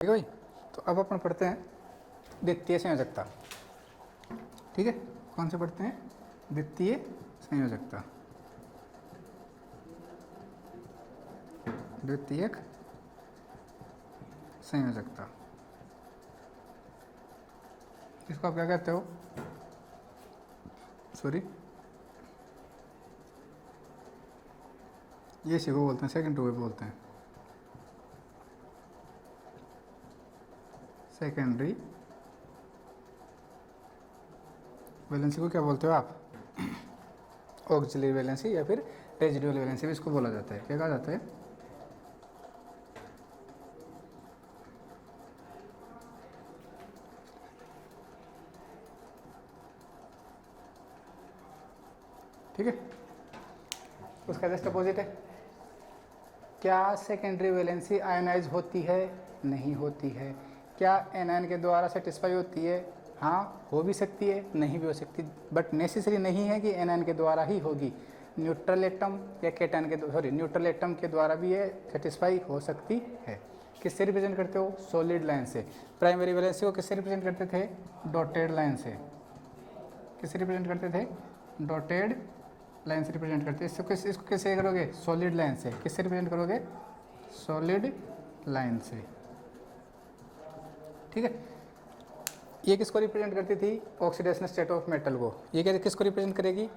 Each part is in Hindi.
ठीक है भाई। तो अब अपन पढ़ते हैं द्वितीय संयोजकता। ठीक है, कौन से पढ़ते हैं? द्वितीय संयोजकता। द्वितीयक संयोजकता, इसको आप क्या कहते हो? सॉरी, ये सी को बोलते हैं, सेकेंडरी वे बोलते हैं, सेकेंडरी वैलेंसी को क्या बोलते हो आप? ऑक्सिलरी वैलेंसी या फिर रेजिडुअल वैलेंसी भी इसको बोला जाता है। क्या कहा जाता है? ठीक है, उसका जस्ट अपोजिट है। क्या सेकेंडरी वैलेंसी आयनाइज होती है? नहीं होती है। क्या एनायन के द्वारा सेटिस्फाई होती है? हाँ, हो भी सकती है, नहीं भी हो सकती, बट नेसेसरी नहीं है कि एनायन के द्वारा ही होगी। न्यूट्रल एटम या केटन के न्यूट्रल एटम के द्वारा भी ये सेटिस्फाई हो सकती है। किससे रिप्रेजेंट करते हो? सॉलिड लाइन से। प्राइमरी वैलेंसी को किससे रिप्रेजेंट करते थे? डॉटेड लाइन से। किससे रिप्रेजेंट करते थे? डॉटेड लाइन से रिप्रेजेंट करते हैं। इसको कैसे करोगे? सॉलिड लाइन से। किससे रिप्रेजेंट करोगे? सॉलिड लाइन से। ठीक है, ये किसको रिप्रेजेंट करती थी? ऑक्सीडेशन स्टेट ऑफ मेटल को। ये क्या किसको रिप्रेजेंट करेगी?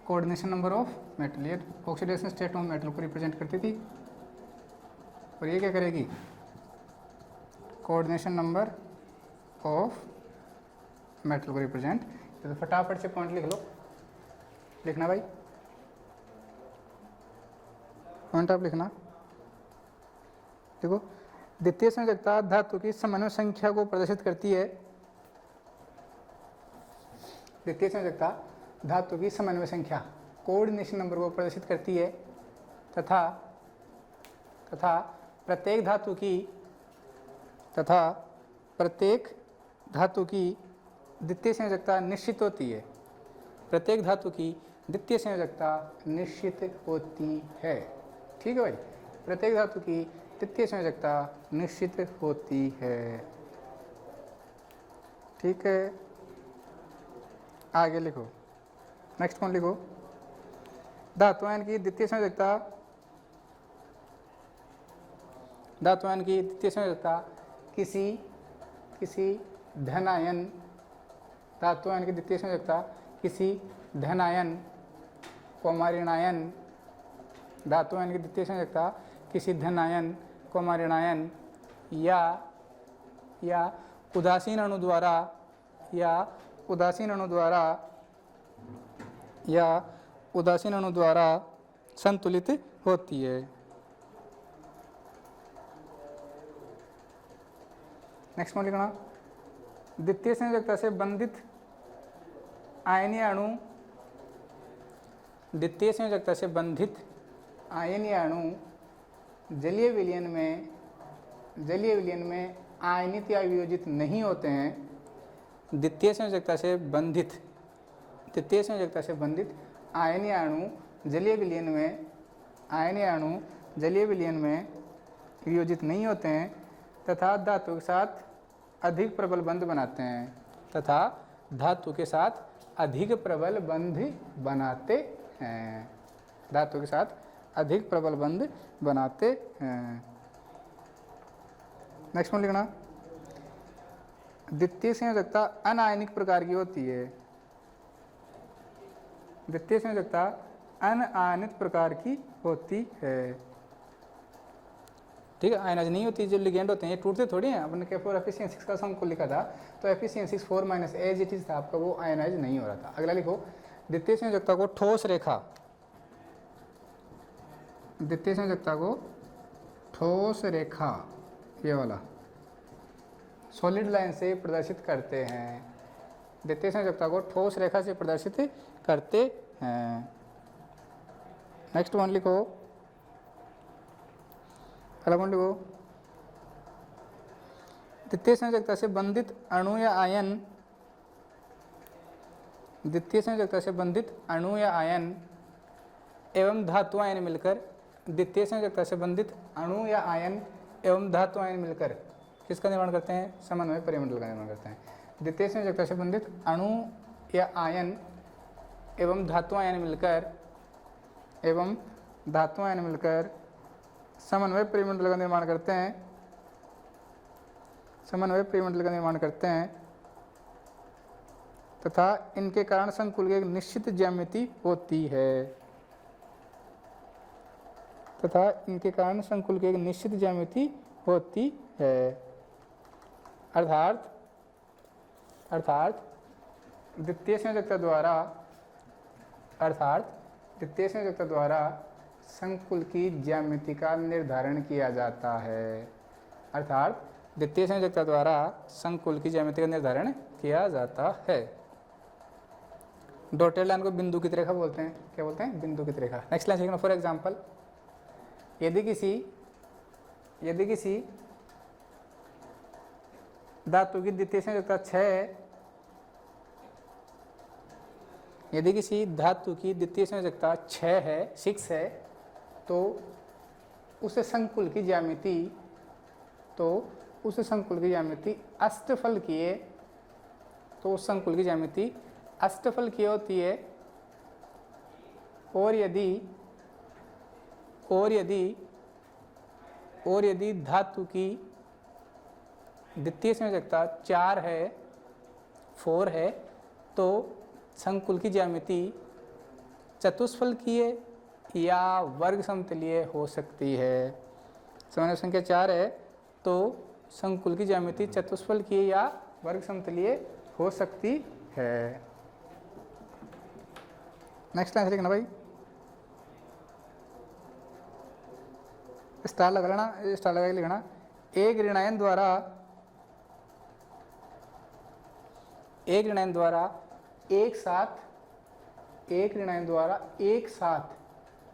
Coordination number of metal. ये ऑक्सीडेशन स्टेट ऑफ मेटल को रिप्रेजेंट करती थी। और ये क्या करेगी? कोऑर्डिनेशन नंबर ऑफ मेटल को रिप्रेजेंट। तो फटाफट से पॉइंट लिख लो, लिखना भाई, पॉइंट आप लिखना। देखो, द्वितीय संयोजकता धातु की समन्वय संख्या को प्रदर्शित करती है। द्वितीय संयोजकता धातु की समन्वय संख्या, कोऑर्डिनेशन नंबर को प्रदर्शित करती है तथा प्रत्येक धातु की द्वितीय संयोजकता निश्चित होती है। प्रत्येक धातु की द्वितीय संयोजकता निश्चित होती है। ठीक है भाई, प्रत्येक धातु की द्वितीय संयोजकता निश्चित होती है। ठीक है, आगे लिखो, नेक्स्ट कौन लिखो? धातु आयन की द्वितीय संयोजकता, धातु आयन की द्वितीय संयोजकता किसी धन आयन, धातु आयन की द्वितीय संयोजकता किसी धन आयन कोमा ऋण आयन, धातु आयन की द्वितीय संयोजकता किसी धन आयन कोमा ऋण आयन या उदासीन अणु द्वारा संतुलित होती है। नेक्स्ट पॉइंट लिखना, द्वितीय संयोजकता से बंधित आयनीय अणु, द्वितीय संयोजकता से बंधित आयनीय अणु जलीय विलयन में आयनित या वियोजित नहीं होते हैं। द्वितीय संयोजकता से बंधित आयनीय अणु जलीय विलयन में वियोजित नहीं होते हैं तथा धातु के साथ अधिक प्रबल बंध बनाते हैं। धातु के साथ अधिक प्रबल बंध बनाते हैं। नेक्स्ट पॉइंट लिखना, द्वितीय संयोजकता अनायनिक प्रकार की होती है। द्वितीय संयोजकता अनायनित प्रकार की होती है। ठीक है, आयनाइज नहीं होती। जो लिगेंड होते हैं ये टूटते थोड़ी हैं। अपने के फॉर Fe6 का सम को लिखा था, तो Fe6 4 - एज इट इज था आपका, वो आयनाइज नहीं हो रहा था। अगला लिखो, द्वितीय संयोजकता को ठोस रेखा, द्वितीय संयोजकता को ठोस रेखा, ये वाला सॉलिड लाइन से प्रदर्शित करते हैं। द्वितीय संयोजकता को ठोस रेखा से प्रदर्शित करते हैं। नेक्स्ट वन लिखो, अगला वन लिखो, द्वितीय संयोजकता से बंधित अणु या आयन, द्वितीय संयोजकता से बंधित अणु या आयन एवं धातु आयन मिलकर, द्वितीय संयोजकता से बंधित अणु या आयन एवं धातु आयन मिलकर किसका निर्माण करते हैं? समन्वय परिमंडल का निर्माण करते हैं। द्वितीय संयोजकता से संबंधित अणु या आयन एवं धातु आयन मिलकर समन्वय परिमंडल का निर्माण करते हैं। समन्वय परिमंडल का निर्माण करते हैं तथा इनके कारण संकुल की एक निश्चित ज्यामिति होती है। तथा इनके कारण संकुल की एक निश्चित ज्यामिति होती है। अर्थात द्वितीय संयोजकता द्वारा संकुल की ज्यामिति का निर्धारण किया जाता है। अर्थात द्वितीय संयोजकता द्वारा संकुल की ज्यामिति का निर्धारण किया जाता है। डॉटेड लाइन को बिंदु की रेखा बोलते हैं। क्या बोलते हैं? बिंदु की रेखा। नेक्स्ट लाइन सीखना। फॉर एग्जांपल, यदि किसी धातु की द्वितीय संयोजकता 6 है, यदि किसी धातु की द्वितीय संयोजकता 6 है, तो उस संकुल की ज्यामिति अष्टफल की होती है। और यदि धातु की द्वितीय संयोजकता 4 है, तो संकुल की ज्यामिति चतुष्फलकीय या वर्ग समतलीय हो सकती है। समन्वय संख्या 4 है तो संकुल की ज्यामिति चतुष्फलकीय या वर्ग समतलीय हो सकती है। नेक्स्ट लाइन लिखना भाई। स्टार लगा के लिखना। एक ऋणायन द्वारा एक साथ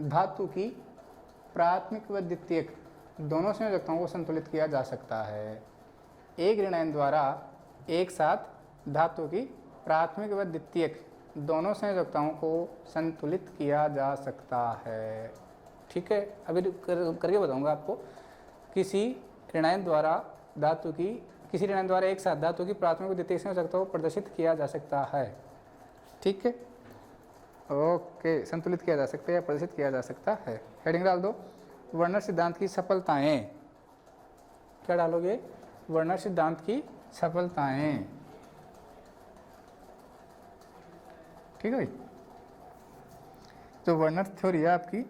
धातु की प्राथमिक व द्वितीयक दोनों संयोजकताओं को संतुलित किया जा सकता है। एक ऋणायन द्वारा एक साथ धातु की प्राथमिक व द्वितीयक दोनों संयोजकताओं को संतुलित किया जा सकता है। ठीक है, अभी करके बताऊंगा आपको। किसी ऋणायन द्वारा एक साथ धातु की प्राथमिक व द्वितीयक संयोजकताओं को प्रदर्शित किया जा सकता है। ठीक है, ओके, संतुलित किया जा सकता है या प्रदर्शित किया जा सकता है। हेडिंग डाल दो, वर्नर सिद्धांत की सफलताएं। क्या डालोगे? वर्नर सिद्धांत की सफलताएं। ठीक है भाई। तो वर्नर थ्योरी है आपकी,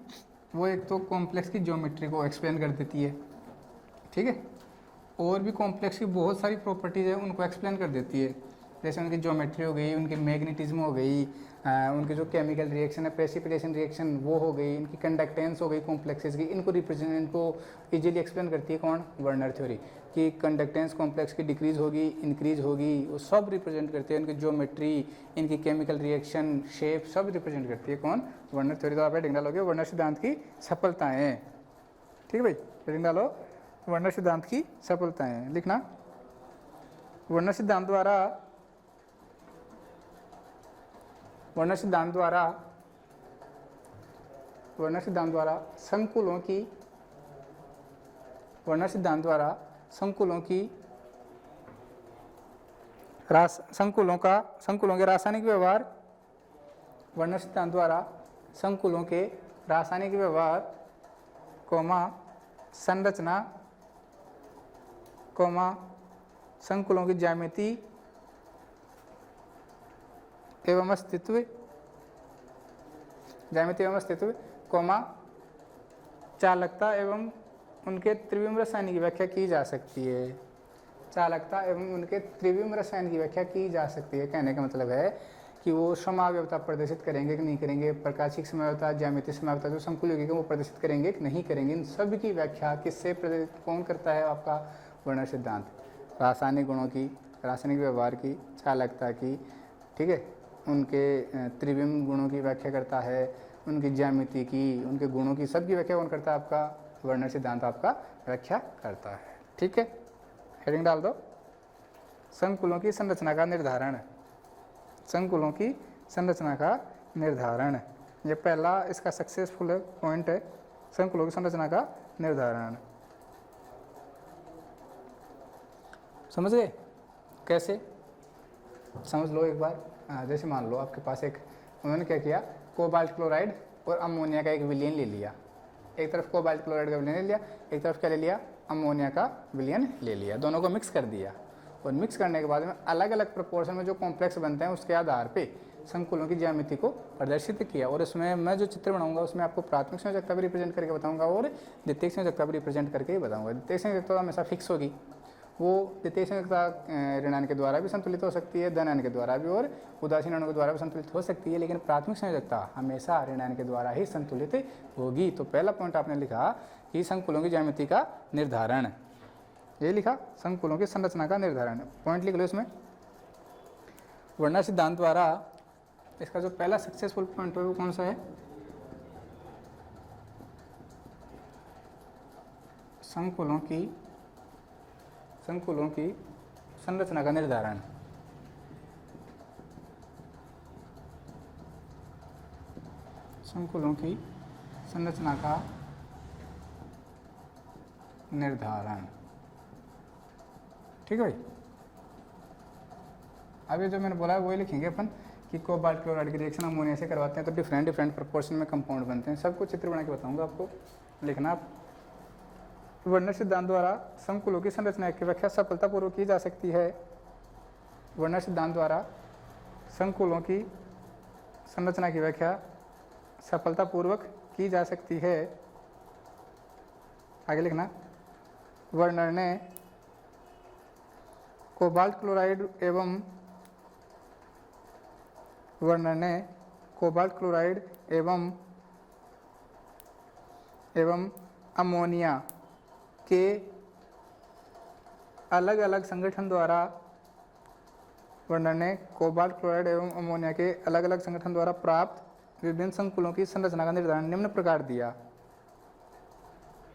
वो एक तो कॉम्प्लेक्स की ज्योमेट्री को एक्सप्लेन कर देती है। ठीक है, और भी कॉम्प्लेक्स की बहुत सारी प्रॉपर्टीज है, उनको एक्सप्लेन कर देती है। जैसे उनकी ज्योमेट्री हो गई, उनकी मैग्नेटिज्म हो गई, उनके जो केमिकल रिएक्शन है, प्रेसिपिटेशन रिएक्शन वो हो गई, इनकी कंडक्टेंस हो गई कॉम्प्लेक्सेस की, इनको इजीली एक्सप्लेन करती है कौन? Werner theory. कि कंडक्टेंस कॉम्प्लेक्स की डिक्रीज होगी, इंक्रीज होगी, वो सब रिप्रेजेंट करती है। इनकी ज्योमेट्री, इनकी केमिकल रिएक्शन, शेप सब रिप्रेजेंट करती है कौन? Werner theory. तो आप हेडिंग डालोगे वर्नर सिद्धांत की सफलताएं। ठीक है भाई, हेडिंग डालो वर्नर सिद्धांत की सफलताएं। लिखना, वर्नर सिद्धांत द्वारा संकुलों के रासायनिक व्यवहार, वर्नर सिद्धांत द्वारा संकुलों के रासायनिक व्यवहार, संरचना, संकुलों की ज्यामिति एवं अस्तित्व, चालकता एवं उनके त्रिविम रसायन की व्याख्या की जा सकती है। कहने का मतलब है कि वो समावयवता प्रदर्शित करेंगे कि नहीं करेंगे, प्रकाशिक समावयवता, ज्यामितीय समावयवता जो संकुल यौगिक वो प्रदर्शित करेंगे कि नहीं करेंगे। इन सभी की व्याख्या किससे कौन करता है? आपका वर्नर सिद्धांत। रासायनिक गुणों की, रासायनिक व्यवहार की, चालकता की, ठीक है, उनके त्रिविम गुणों की व्याख्या करता है, उनकी ज्यामिति की, उनके गुणों की, सबकी व्याख्या कौन करता है? आपका वर्नर सिद्धांत आपका व्याख्या करता है। ठीक है, हेडिंग डाल दो, संकुलों की संरचना का निर्धारण। ये पहला इसका सक्सेसफुल पॉइंट है, संकुलों की संरचना का निर्धारण। समझ गए कैसे? समझ लो एक बार। जैसे मान लो आपके पास एक, उन्होंने क्या किया, कोबाल्ट क्लोराइड और अमोनिया का एक विलयन ले लिया। एक तरफ कोबाल्ट क्लोराइड का विलयन ले लिया, एक तरफ क्या ले लिया, अमोनिया का विलयन ले लिया। दोनों को मिक्स कर दिया और मिक्स करने के बाद में अलग अलग प्रोपोर्शन में जो कॉम्प्लेक्स बनते हैं उसके आधार पे संकुलों की ज्यामिति को प्रदर्शित किया। और इसमें मैं जो चित्र बनाऊंगा उसमें आपको प्राथमिक संयोजकता भी रिप्रेजेंट करके बताऊंगा और द्वितीयक संयोजकता भी रिप्रेजेंट करके ही बताऊंगा। द्वितीयक संयोजकता हमेशा फिक्स होगी, वो द्वितीयक संयोजकता ऋणायन के द्वारा भी संतुलित हो सकती है, धनायन के द्वारा भी और उदासीन अणु के द्वारा भी संतुलित हो सकती है, लेकिन प्राथमिक संयोजकता हमेशा ऋणायन के द्वारा ही संतुलित होगी। तो पहला पॉइंट आपने लिखा कि संकुलों की ज्यामिति का निर्धारण, ये लिखा संकुलों की संरचना का निर्धारण। पॉइंट लिख लो इसमें। वर्णन सिद्धांत द्वारा इसका जो पहला सक्सेसफुल पॉइंट है वो कौन सा है? संकुलों की संरचना का निर्धारण। संकुलों की संरचना का निर्धारण, ठीक है भाई। अब ये जो मैंने बोला है वही लिखेंगे अपन कि कोबाल्ट क्लोराइड की रिएक्शन अमोनिया से करवाते हैं तो डिफरेंट प्रोपोर्शन में कंपाउंड बनते हैं। सबको चित्र बना के बताऊंगा आपको, लिखना आप। वर्णन सिद्धांत द्वारा संकुलों की संरचना की व्याख्या सफलतापूर्वक की जा सकती है। वर्णन सिद्धांत द्वारा संकुलों की संरचना की व्याख्या सफलतापूर्वक की जा सकती है। आगे लिखना। वर्णन ने कोबाल्ट क्लोराइड एवं अमोनिया के अलग अलग संगठन द्वारा प्राप्त विभिन्न संकुलों की संरचना का निर्धारण निम्न प्रकार दिया।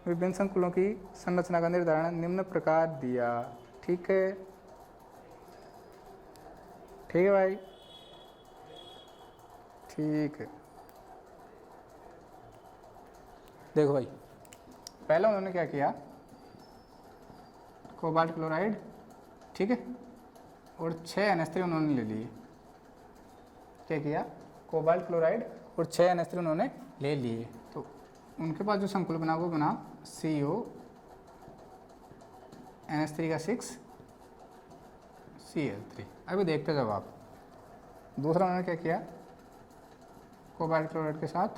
विभिन्न संकुलों की संरचना का निर्धारण निम्न प्रकार दिया। ठीक है, ठीक है भाई, ठीक है। देखो भाई, पहला उन्होंने क्या किया, कोबाल्ट क्लोराइड, ठीक है, और 6 NH3 उन्होंने ले लिए। क्या किया, कोबाल्ट क्लोराइड और 6 NH3 उन्होंने ले लिए। तो उनके पास जो संकुल बना वो बना CO NH3 का 6 Cl3। अभी देखते जाओ आप। दूसरा उन्होंने क्या किया, कोबाल्ट क्लोराइड के साथ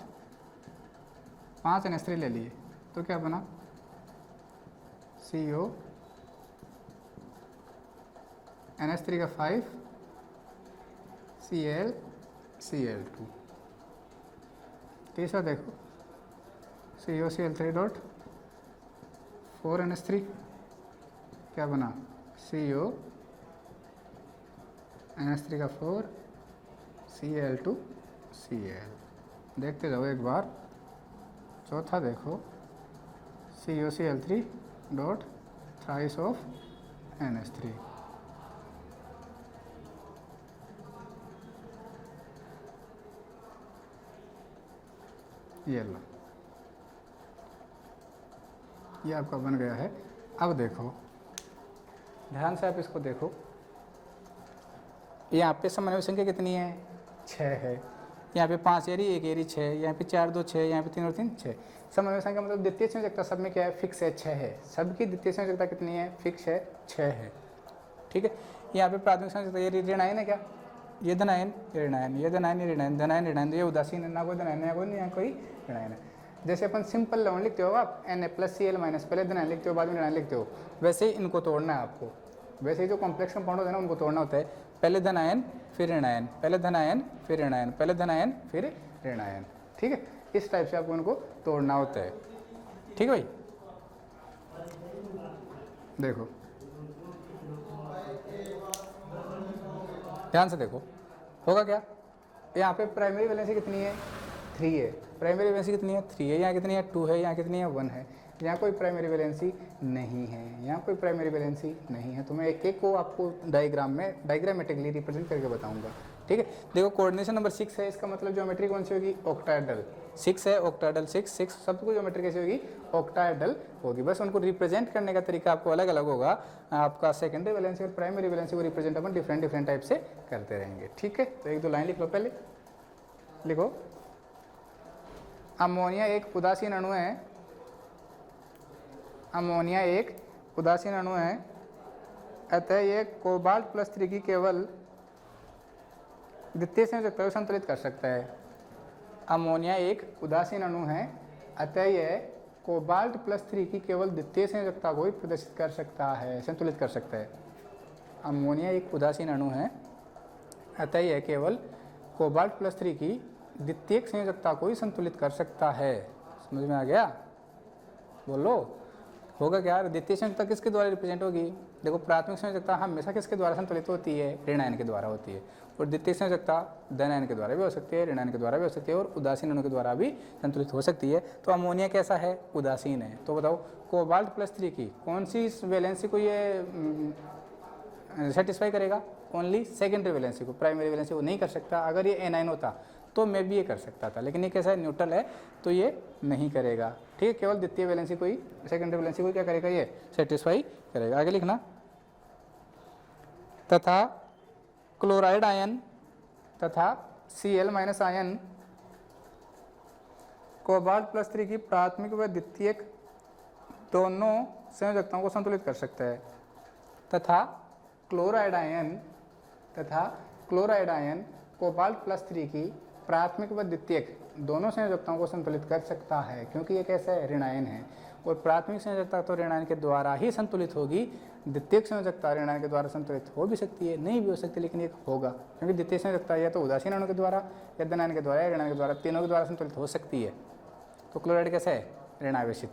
5 NH3 ले लिए। तो क्या बना, CO NH3 का 5 Cl2। तीसरा देखो, COCl3 डॉट 4 NH3, क्या बना, CO NH3 का 4 Cl2 Cl। देखते जाओ एक बार। चौथा देखो, COCl3 dot thrice of NH3। ये लो, ये आपका बन गया है। अब देखो ध्यान से, आप इसको देखो। यहाँ पे समन्वय संख्या कितनी है, 6 है। यहाँ पे 5 एरी 1 एरी 6, यहाँ पे 4 2 6, यहाँ पे 3 और 3 6। समन्वय संख्या मतलब द्वितीय संयोजकता सब में क्या है, फिक्स है, 6 है। सबकी द्वितीय संयोजकता कितनी है, फिक्स है, 6 है। ठीक है, यहाँ पे प्राथमिक संयोजकता ये ऋणायन है, क्या, ये धनायन, ये ऋणायन, ये धनायन, ये ऋणायन, धनायन ऋणायन, ये उदासीन है, ना कोई धनायन है, कोई ऋणायन है। जैसे अपन सिंपल लवण लिखते हो आप, Na+Cl- पहले धनायन लिखते हो बाद में ऋणायन लिखते हो, वैसे ही इनको तोड़ना है आपको। वैसे ही जो कॉम्प्लेक्स कंपाउंड होता है ना, उनको तोड़ना होता है। पहले धनायन फिर ऋणायन, पहले धनायन फिर ऋणायन, पहले धनायन फिर ऋणायन। ठीक है, इस टाइप से आपको उनको तोड़ना होता है। ठीक है भाई, देखो ध्यान से देखो, होगा क्या, यहाँ पे प्राइमरी वैलेंसी कितनी है, 3 है। प्राइमरी वैलेंसी कितनी है, 3 है। यहाँ कितनी है, 2 है। यहाँ कितनी है, 1 है। यहाँ कोई प्राइमरी वैलेंसी नहीं है, यहाँ कोई प्राइमरी वैलेंसी नहीं है। तो मैं एक एक को आपको डायग्राम में डायग्रामेटिकली रिप्रेजेंट करके बताऊंगा। ठीक है, देखो कोऑर्डिनेशन नंबर 6 है, इसका मतलब ज्योमेट्री कौन सी होगी, ऑक्टाहेड्रल। 6 है, ऑक्टाहेड्रल 6 सब कुछ ज्योमेट्री कैसी होगी, ऑक्टाहेड्रल होगी। बस उनको रिप्रेजेंट करने का तरीका आपको अलग अलग होगा। आपका सेकेंडरी वैलेंसी और प्राइमरी वैलेंसी को रिप्रेजेंट अपन डिफरेंट टाइप से करते रहेंगे। ठीक है, तो एक दो लाइन लिख लो। पहले लिखो, अमोनिया एक उदासीन अणु है, अमोनिया एक उदासीन अणु है, अतः ये कोबाल्ट प्लस 3 की केवल द्वितीय संयोजकता को संतुलित कर सकता है। अमोनिया एक उदासीन अणु है, अतः यह कोबाल्ट प्लस 3 की केवल द्वितीय संयोजकता को ही प्रदर्शित कर सकता है, संतुलित कर सकता है। अमोनिया एक उदासीन अणु है, अतः यह केवल कोबाल्ट प्लस 3 की द्वितीय संयोजकता को ही संतुलित कर सकता है। समझ में आ गया? बोलो, होगा क्या? द्वितीय संयोजकता किसके द्वारा रिप्रेजेंट होगी? देखो, प्राथमिक संयोजकता हमेशा किसके द्वारा संतुलित होती है? ऋण आयन के द्वारा होती है। और द्वितीय संयोजकता धन आयन के द्वारा भी हो सकती है, ऋण आयन के द्वारा भी हो सकती है, और उदासीन अणु के द्वारा भी संतुलित हो सकती है। तो अमोनिया कैसा है? उदासीन है। तो बताओ, कोबाल्ट प्लस 3 की कौन सी वैलेंसी को ये सेटिस्फाई करेगा? ओनली सेकेंडरी वैलेंसी को, प्राइमरी वैलेंसी को नहीं कर सकता। अगर ये एनाइन होता तो मैं भी ये कर सकता था, लेकिन ये कैसा है? न्यूट्रल है, तो ये नहीं करेगा। ठीक है, केवल द्वितीय वैलेंसी को ही, सेकेंडरी वैलेंसी को क्या करेगा? ये सेटिस्फाई करेगा। आगे लिखना, तथा क्लोराइड आयन तथा Cl minus ion cobalt plus 3 की प्राथमिक व द्वितीयक दोनों संयोजकताओं को संतुलित कर सकता है। तथा क्लोराइड आयन कोबाल्ट प्लस 3 की प्राथमिक व द्वितीयक दोनों संयोजकताओं को संतुलित कर सकता है, क्योंकि ये कैसा है? ऋण आयन है। और प्राथमिक संयोजकता तो ऋण आयन के द्वारा ही संतुलित होगी। द्वितीयक संयोजकता ऋण आयन के द्वारा संतुलित हो भी सकती है, नहीं भी हो सकती, लेकिन ये होगा, क्योंकि द्वितीय संयोजकता या तो उदासीन अणु के द्वारा, या धन आयन के द्वारा, या ऋण आयन के द्वारा, तीनों के द्वारा संतुलित हो सकती है। तो क्लोराइड कैसा है? ऋण आवेशित,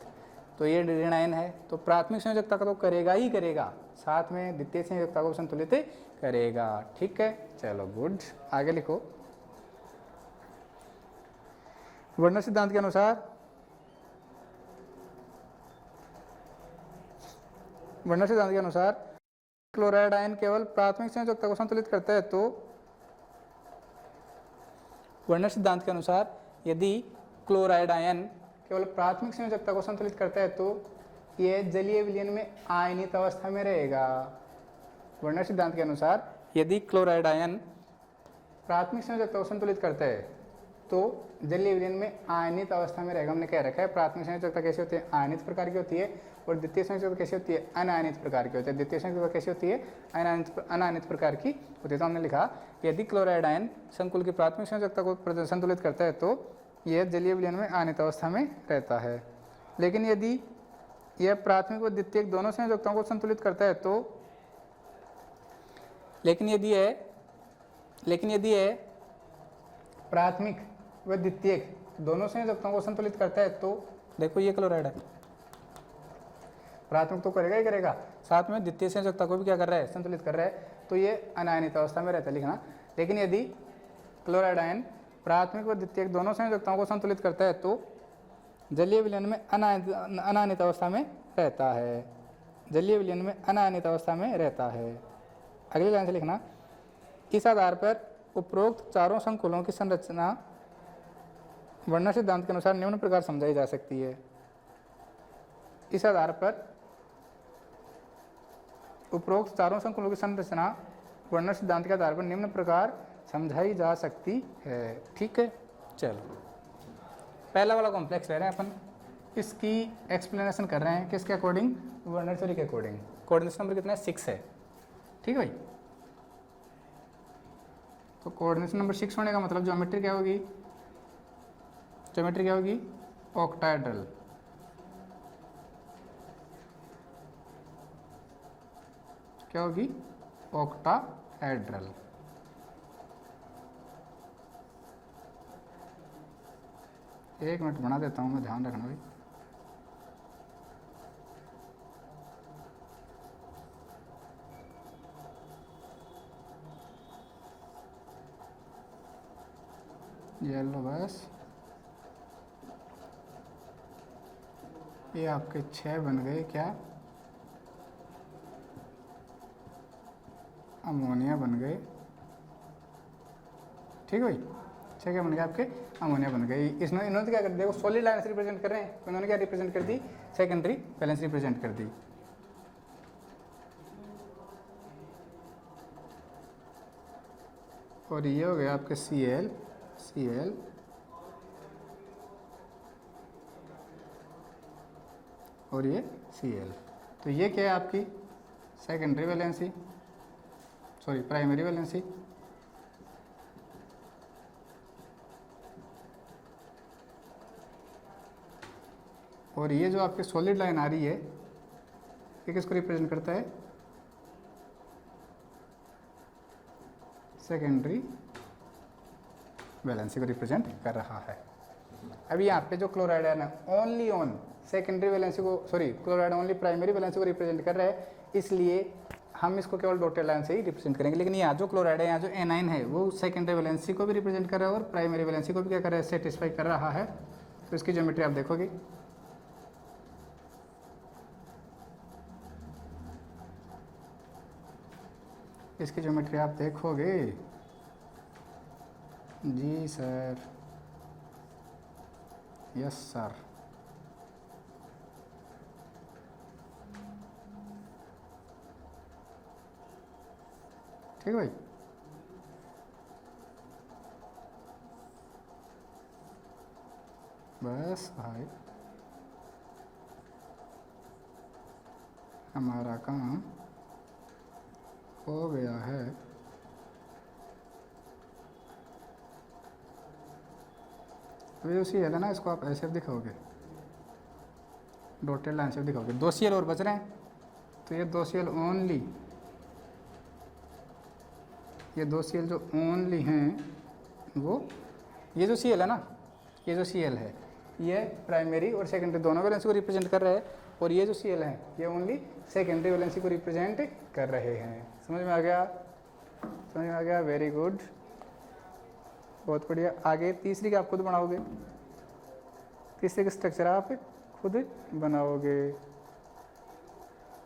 तो ये ऋण आयन है, तो प्राथमिक संयोजकता का तो करेगा ही करेगा, साथ में द्वितीय संयोजकता को संतुलित करेगा। ठीक है, चलो गुड। आगे लिखो, वर्णन सिद्धांत के अनुसार क्लोराइड आयन केवल प्राथमिक संयोजकता को संतुलित करता है। तो वर्णन सिद्धांत के अनुसार यदि क्लोराइड आयन केवल प्राथमिक संयोजकता को संतुलित करता है तो यह जलीय विलयन में आयनित अवस्था में रहेगा। वर्णन सिद्धांत के अनुसार यदि क्लोराइड आयन प्राथमिक संयोजकता को संतुलित करता है तो जलीय विलयन में आयनित अवस्था में रहेगा। हमने कह रखा है प्राथमिक संयोजकता कैसी होती है? आयनित प्रकार की होती है, और द्वितीय संयोजकता कैसी होती है? अनायनित प्रकार की होती है। द्वितीय संयोजकता कैसी होती है? अनायनित प्रकार की होती है। तो हमने लिखा, यदि क्लोराइड आयन संकुल की प्राथमिक संयोजकता को संतुलित करता है तो यह जलीय विलयन में आयनित अवस्था में रहता है। लेकिन यदि यह प्राथमिक व द्वितीयक दोनों संयोजकताओं को संतुलित करता है तो लेकिन यदि यह प्राथमिक व द्वितीयक दोनों संयोजकताओं को संतुलित करता है तो देखो, ये क्लोराइड है, प्राथमिक तो करेगा ही करेगा, साथ में द्वितीय संयोजकता को भी क्या कर रहा है? संतुलित कर रहा है, तो ये अनायनित अवस्था में रहता है। लिखना, लेकिन यदि क्लोराइड आयन प्राथमिक व द्वितीयक दोनों संयोजकताओं को संतुलित करता है तो जलीय विलयन में अनायनित अवस्था में रहता है। जलीय विलयन में अनायनित अवस्था में रहता है। अगली लाइन से लिखना, इस आधार पर उपरोक्त चारों संकुलों की संरचना वर्णन सिद्धांत के अनुसार निम्न प्रकार समझाई जा सकती है। इस आधार पर उपरोक्त चारों संकुलों की संरचना वर्णन सिद्धांत के आधार पर निम्न प्रकार समझाई जा सकती है। ठीक है, चलो पहला वाला कॉम्प्लेक्स ले रहे हैं अपन, इसकी एक्सप्लेनेशन कर रहे हैं किसके अकॉर्डिंग? वर्नर थ्योरी के अकॉर्डिंग। कोऑर्डिनेशन नंबर कितना है? 6 है। ठीक है भाई, तो कोऑर्डिनेशन नंबर 6 होने का मतलब ज्योमेट्री क्या होगी? ज्योमेट्री क्या होगी? ऑक्टाहेड्रल। क्या होगी? ऑक्टाहेड्रल। एक मिनट बना देता हूँ मैं, ध्यान रखना भाई। ये लो बस, ये आपके 6 बन गए। क्या? अमोनिया बन गए। ठीक है भाई, क्या बन गया आपके अमोनिया बन गई। इसमें इन्होंने क्या कर दिया, देखो सॉलिड आयंस रिप्रेजेंट कर रहे हैं, तो इन्होंने क्या रिप्रेजेंट कर दी, सेकेंडरी वैलेंस रिप्रेजेंट कर दी। और ये हो गया आपके Cl और ये Cl। तो ये क्या है आपकी secondary valency, sorry primary valency. और ये जो आपकी सॉलिड लाइन आ रही है ये किसको रिप्रेजेंट करता है, सेकेंडरी वैलेंसी को रिप्रेजेंट कर रहा है। अभी यहाँ पे जो क्लोराइड है ना ओनली ऑन सेकेंडरी वैलेंसी को, sorry chloride only primary valency को रिप्रेजेंट कर रहा है, इसलिए हम इसको केवल डॉटेड लाइन से ही रिप्रेजेंट करेंगे। लेकिन यहाँ जो क्लोराइड है, यहाँ जो एनाइन है वो सेकेंडरी वैलेंसी को भी रिप्रेजेंट कर रहा है और प्राइमरी वैलेंसी को भी क्या कर रहा है, सेटिस्फाई कर रहा है। तो इसकी ज्योमेट्री आप देखोगे, इसकी ज्योमेट्री आप देखोगे। जी सर, यस सर। ठीक है भाई, बस भाई हमारा काम हो गया है। तो ये उसी है ना, इसको आप ऐसे दिखाओगे, डॉटेड लाइन से दिखाओगे। 2 Cl और बच रहे हैं, तो ये 2 Cl ओनली, ये 2 Cl जो ओनली हैं वो, ये जो Cl है ना, ये जो Cl है ये प्राइमरी और सेकेंडरी दोनों वैलेंसी को रिप्रेजेंट कर रहे हैं, और ये जो Cl है ये ओनली सेकेंडरी वैलेंसी को रिप्रेजेंट कर रहे हैं। समझ में आ गया, समझ में आ गया, वेरी गुड, बहुत बढ़िया। आगे तीसरी का आप खुद बनाओगे, तीसरे का स्ट्रक्चर आप खुद बनाओगे,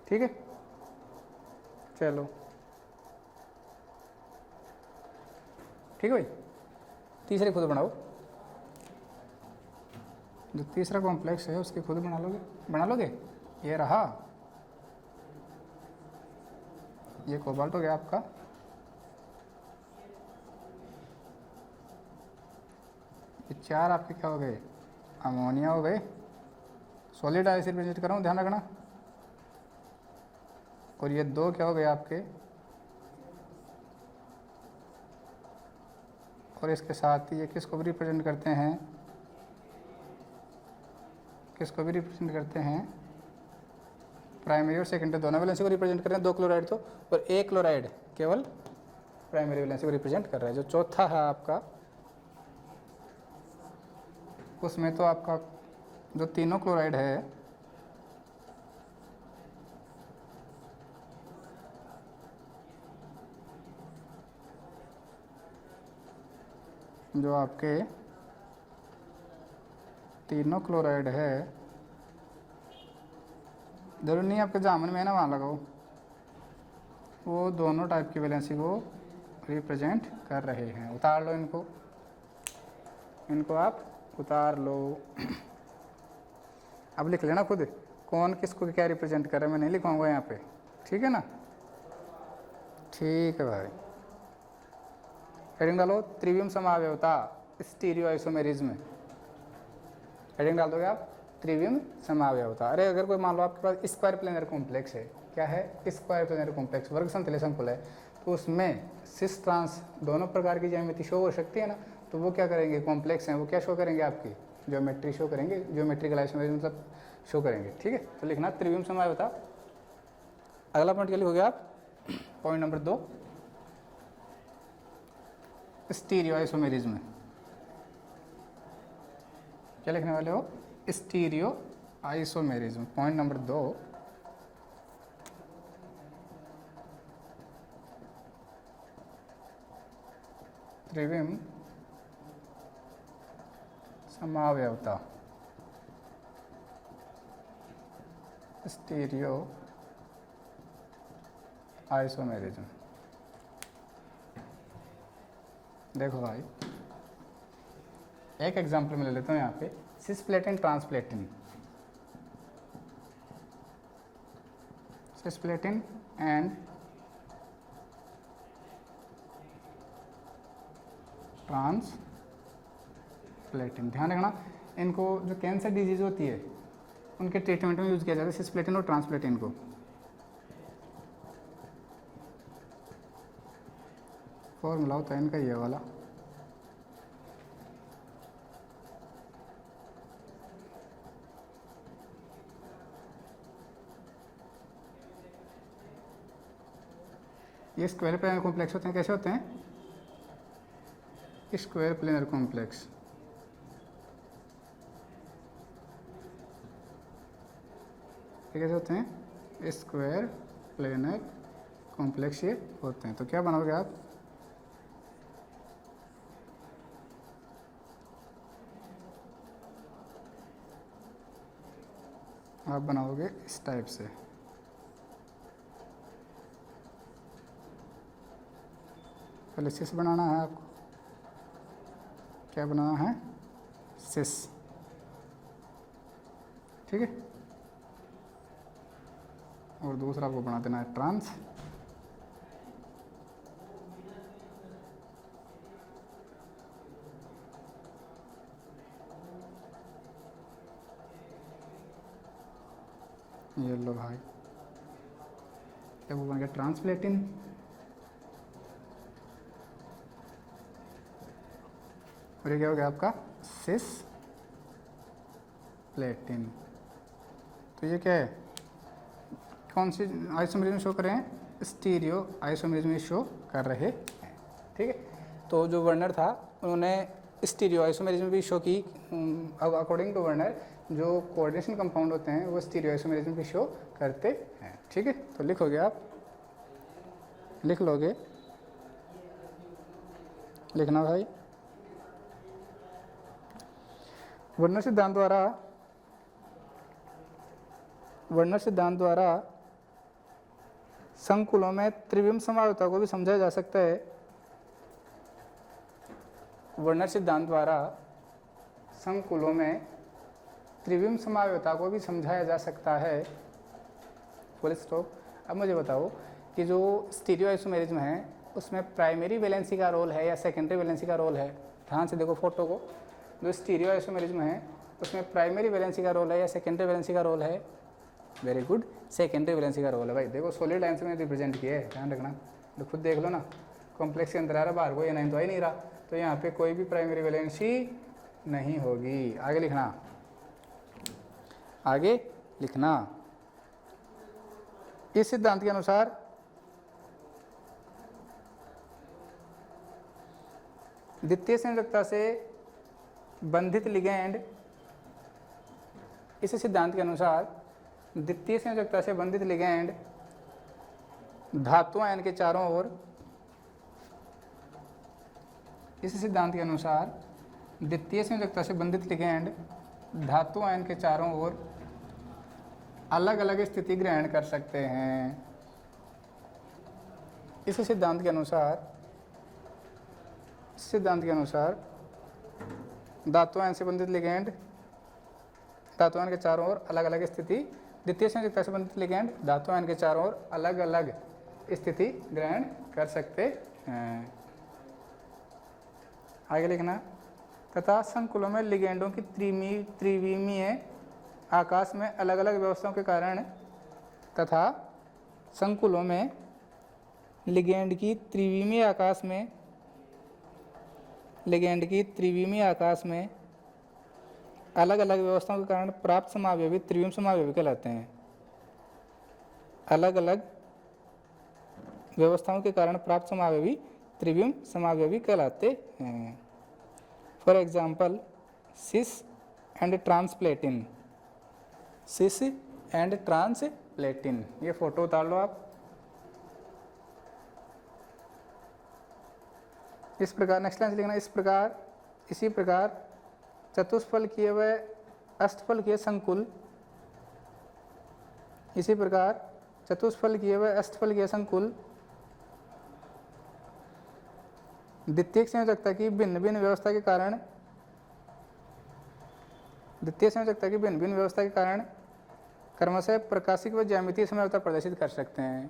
ठीक है। चलो ठीक है भाई, तीसरे खुद बनाओ, जो तीसरा कॉम्प्लेक्स है उसके खुद बना लोगे, बना लोगे। ये रहा, ये कोबाल्ट हो गया आपका, ये 4 आपके क्या हो गए, अमोनिया हो गए। सॉलिड आयन से रिप्रेजेंट कर रहा हूँ, ध्यान रखना। और ये 2 क्या हो गए आपके, और इसके साथ ही ये किसको भी रिप्रेजेंट करते हैं, किसको भी रिप्रेजेंट करते हैं, प्राइमरी और सेकेंडरी दोनों वैलेंसी को रिप्रेजेंट कर रहे हैं। 2 क्लोराइड तो, और 1 क्लोराइड केवल प्राइमरी वैलेंसी को रिप्रेजेंट कर रहा है। जो चौथा है आपका, उसमें तो आपका जो तीनों क्लोराइड है जो आपके तीनों क्लोराइड है, जरूरी नहीं आपके जामन में है ना वहाँ लगाओ, वो दोनों टाइप की वैलेंसी को रिप्रेजेंट कर रहे हैं। उतार लो इनको, इनको आप उतार लो। अब लिख लेना खुद कौन किसको क्या रिप्रेजेंट कर रहा है, मैं नहीं लिखवाऊंगा यहाँ पे, ठीक है ना। ठीक है भाई, हेडिंग डालो, त्रिविम समावयवता स्टीरियो आइसोमेरिज्म। हेडिंग डाल दोगे आप, त्रिविम समावयवता। अरे अगर कोई मान लो आपके पास स्क्वायर प्लेनर कॉम्प्लेक्स है, क्या है, स्क्वायर प्लेनर कॉम्प्लेक्स, वर्ग समतुल्य संकुल है, तो उसमें सिस ट्रांस दोनों प्रकार की ज्यामिति शो हो सकती है ना, तो वो क्या करेंगे, कॉम्प्लेक्स हैं वो क्या शो करेंगे, आपकी ज्योमेट्री शो करेंगे, ज्योमेट्रिकल आइसोमेरिज्म मतलब शो करेंगे, ठीक है। तो लिखना त्रिविम समावयवता। अगला पॉइंट क्या लिखोगे आप, पॉइंट नंबर 2, स्टीरियो आइसोमेरिज्म। क्या लिखने वाले हो, स्टीरियो आइसोमेरिज्म, पॉइंट नंबर 2। त्रिविम समावयवता, स्टीरियो आइसोमेरिज्म। देखो भाई, एक एग्जाम्पल में ले लेता हूँ यहाँ पे, सिस्प्लेटिन ट्रांसप्लेटिन, सिस्प्लेटिन एंड ट्रांसप्लेटिन। ध्यान रखना, इनको जो कैंसर डिजीज होती है उनके ट्रीटमेंट में यूज किया जाता है सिस्प्लेटिन और ट्रांसप्लेटिन को। फॉर्मूला होता है इनका ये वाला, ये स्क्वायर प्लेनर कॉम्प्लेक्स होते हैं। कैसे होते हैं? Square planar complex. ये कैसे होते हैं? स्क्वायर प्लेनर कॉम्प्लेक्स ये होते हैं। तो क्या बनाओगे आप? आप बनाओगे इस टाइप से, पहले सिस बनाना है आपको। क्या बनाना है? सिस, ठीक है। और दूसरा आपको बना देना है ट्रांस। ये लो भाई, क्या वो बन गया? ट्रांसप्लेटिन। और ये क्या हो गया आपका? सिस प्लेटिन। तो ये क्या है? कौन सी आइसोमेरिज्म शो कर रहे हैं? स्टीरियो आइसोमेरिज्म शो कर रहे हैं, ठीक है। तो जो वर्नर था उन्होंने स्टीरियो आइसोमेरिज्म भी शो की। अब अकॉर्डिंग टू वर्नर जो कोऑर्डिनेशन कंपाउंड होते हैं वो स्टीरियो आइसोमेरिज्म भी शो करते हैं, ठीक है। तो लिखोगे आप, लिख लोगे, लिखना भाई। वर्नर सिद्धांत द्वारा संकुलों में त्रिविम संभाव्यता को भी समझा जा सकता है। वर्नर सिद्धांत द्वारा संकुलों में त्रिविम संभाव्यता को भी समझाया जा सकता है। Full stop. अब मुझे बताओ कि जो स्टीरियो आइसोमेरिज्म है उसमें प्राइमरी वैलेंसी का रोल है या सेकेंडरी वैलेंसी का रोल है? ध्यान से देखो फोटो को। जो स्टीरियो आइसोमेरिज्म है उसमें प्राइमरी वैलेंसी का रोल है या सेकेंडरी वैलेंसी का रोल है? वेरी गुड, सेकेंडरी वैलेंसी का रोल है भाई। देखो सॉलिड लाइन से मैंने रिप्रेजेंट किया है, ध्यान रखना। तो खुद देख लो ना, कॉम्प्लेक्स के अंदर आ रहा, बाहर को ये नहीं तो आ ही नहीं रहा, तो यहाँ पे कोई भी प्राइमरी वैलेंसी नहीं होगी। आगे लिखना, आगे लिखना। इस सिद्धांत के अनुसार द्वितीय संयोजकता से बंधित लिगैंड, इस सिद्धांत के अनुसार द्वितीय संयोजकता से बंधित लिगैंड धातु आयन के चारों ओर, इस सिद्धांत के अनुसार द्वितीय संयोजकता से बंधित लिगैंड धातु आयन के चारों ओर अलग अलग स्थिति ग्रहण कर सकते हैं। इस सिद्धांत के अनुसार धातु आयन से बंधित लिगैंड धातु आयन के चारों ओर अलग अलग स्थिति, द्वितीय संयोजकता से बंधित लिगैंड धातु आयन के चारों ओर अलग अलग स्थिति ग्रहण कर सकते हैं। आगे लिखना, तथा संकुलों में लिगैंडों की त्रिविमीय आकाश में अलग अलग व्यवस्थाओं के कारण, तथा संकुलों में लिगैंड की त्रिविमीय आकाश में अलग अलग व्यवस्थाओं के कारण प्राप्त समावयवी त्रिविम समावयवी कहलाते हैं। अलग अलग व्यवस्थाओं के कारण प्राप्त समावयवी त्रिविम समावयवी कहलाते हैं। For example cis and transplatin, cis and transplatin. ये फोटो उतार लो आप। इस प्रकार नेक्स्ट लाइन लिखना, इसी प्रकार चतुष्फलकीय व अष्टफलकीय संकुल, इसी प्रकार चतुष्फलकीय व अष्टफलकीय संकुल द्वितीयक संयोजकता की भिन्न भिन्न व्यवस्था के कारण द्वितीय संयोजकता की भिन्न भिन्न व्यवस्था के कारण क्रमशः प्रकाशिक व ज्यामितीय समावता प्रदर्शित कर सकते हैं।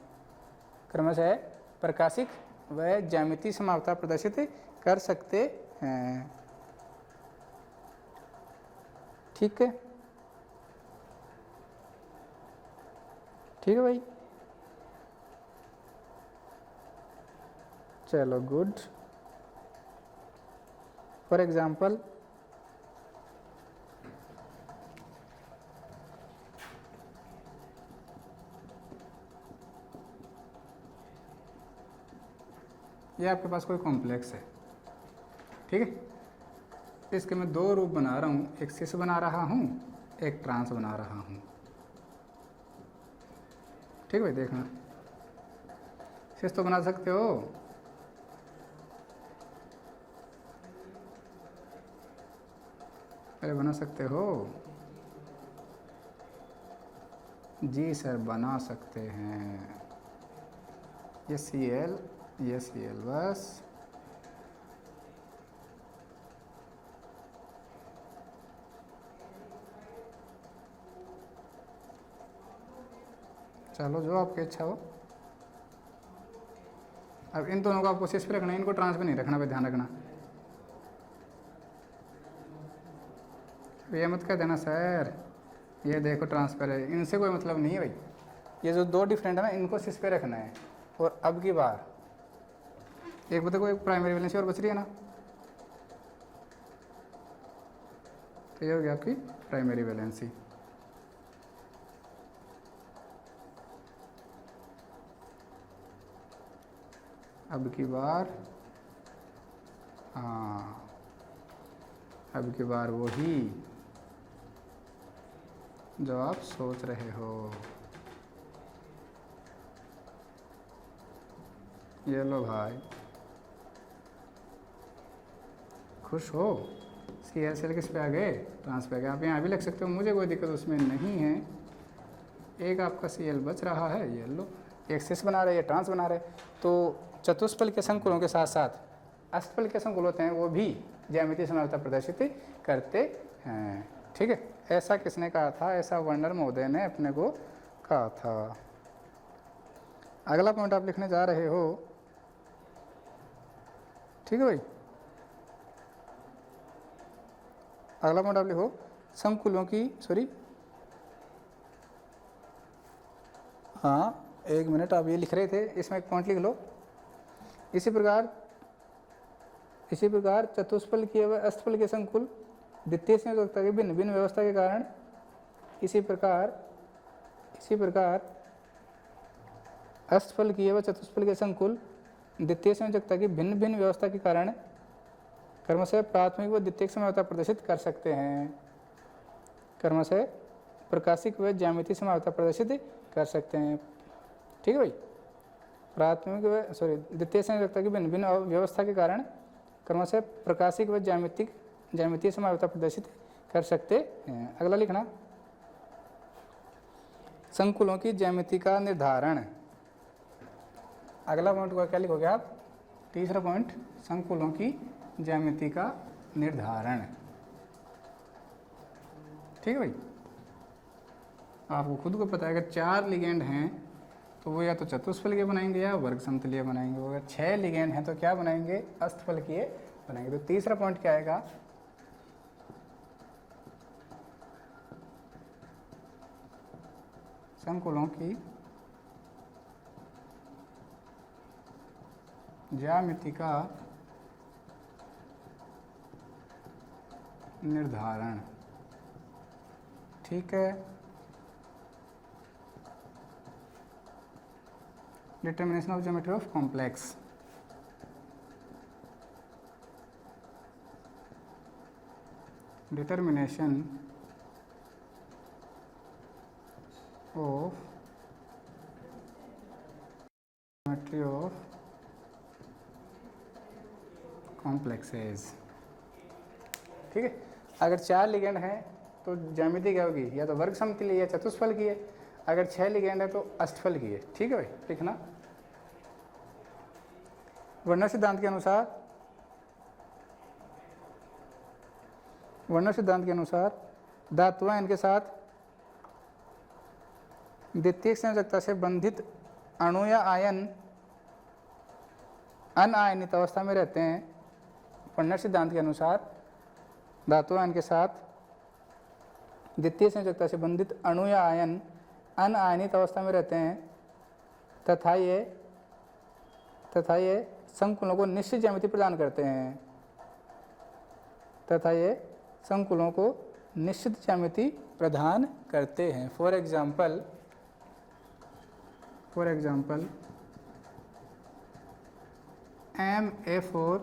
क्रमशः प्रकाशिक व ज्यामितीय समावता प्रदर्शित कर सकते हैं। ठीक है, ठीक है भाई, चलो गुड। फॉर एग्जाम्पल ये आपके पास कोई कॉम्प्लेक्स है, ठीक है। इसके मैं दो रूप बना रहा हूँ, एक सिस बना रहा हूँ, एक ट्रांस बना रहा हूँ। ठीक है भाई, देखना सिस तो बना सकते हो, अरे बना सकते हो जी सर, बना सकते हैं। ये CL, ये CL बस। चलो जो आपकी इच्छा हो। अब इन दोनों को आपको सिस पे रखना है, इनको ट्रांस पे नहीं रखना, पे ध्यान रखना। ये मत कह देना सर ये देखो ट्रांसफर है, इनसे कोई मतलब नहीं है भाई। ये जो दो डिफरेंट है ना, इनको सिस पे रखना है। और अब की बार एक बता को एक प्राइमरी वैलेंसी और बच रही है ना, तो ये हो गया आपकी प्राइमरी वैलेंसी। अब की बार हाँ, अब की बार वही जो आप सोच रहे हो। ये लो भाई, खुश हो। CL किस पे आ गए, ट्रांस पे आ गए। आप यहाँ भी लिख सकते हो, मुझे कोई दिक्कत उसमें नहीं है। एक आपका CL बच रहा है, ये लो। एक सिस बना रहे, ये ट्रांस बना रहे। तो चतुष्फल के संकुलों के साथ साथ अष्टफल के संकुल होते हैं, वो भी ज्यामितीय समानता प्रदर्शित करते हैं। ठीक है, ऐसा किसने कहा था? ऐसा वर्नर महोदय ने अपने को कहा था। अगला पॉइंट आप लिखने जा रहे हो, ठीक है भाई। अगला पॉइंट आप लिखो संकुलों की, सॉरी हाँ एक मिनट, आप ये लिख रहे थे, इसमें एक पॉइंट लिख लो। इसी प्रकार चतुष्फल की व अष्टफल के संकुल द्वितीय संयोजकता की भिन्न भिन्न व्यवस्था के कारण इसी प्रकार अष्टफल की व चतुष्फल के संकुल द्वितीय संयोजकता की भिन्न भिन्न व्यवस्था के कारण क्रमशः प्राथमिक व द्वितीयक समावता प्रदर्शित कर सकते हैं। क्रमशः प्रकाशिक व ज्यामितीय समावता प्रदर्शित कर सकते हैं। ठीक है भाई, प्राथमिक व द्वितीय संयोजकता की भिन्न भिन्न व्यवस्था के कारण क्रमशः प्रकाशिक व ज्यामितीय समावता प्रदर्शित कर सकते हैं। अगला लिखना संकुलों की ज्यामिति का निर्धारण। अगला पॉइंट क्या लिखोगे आप? तीसरा पॉइंट, संकुलों की ज्यामिति का निर्धारण। ठीक है भाई, आपको खुद को पता है अगर 4 लिगेंड हैं तो वो या तो चतुष्फलकीय बनाएंगे या वर्ग समतलीय बनाएंगे। अगर 6 लिगेंड हैं तो क्या बनाएंगे? अष्टफलकीय बनाएंगे। तो तीसरा पॉइंट क्या आएगा? संकुलों की ज्यामिति का निर्धारण। ठीक है, determination of geometry of complex. Determination of geometry of complexes. ठीक है, अगर 4 लिगेंड हैं तो ज्यामिति क्या होगी? या तो वर्ग समतलीय या चतुष्फल की है। अगर 6 लिगेंड है तो अष्टफल की है। ठीक है भाई, लिखना वर्नर सिद्धांत के अनुसार धातु आयन के साथ द्वितीयक संयोजकता से बंधित अणु या आयन अनआयनित अवस्था में रहते हैं। वर्नर सिद्धांत के अनुसार धातु आयन के साथ द्वितीय संयोजकता से बंधित अणु या आयन अनआयनित अवस्था में रहते हैं तथा ये संकुलों को निश्चित ज्यामिति प्रदान करते हैं फॉर एग्जाम्पल MA4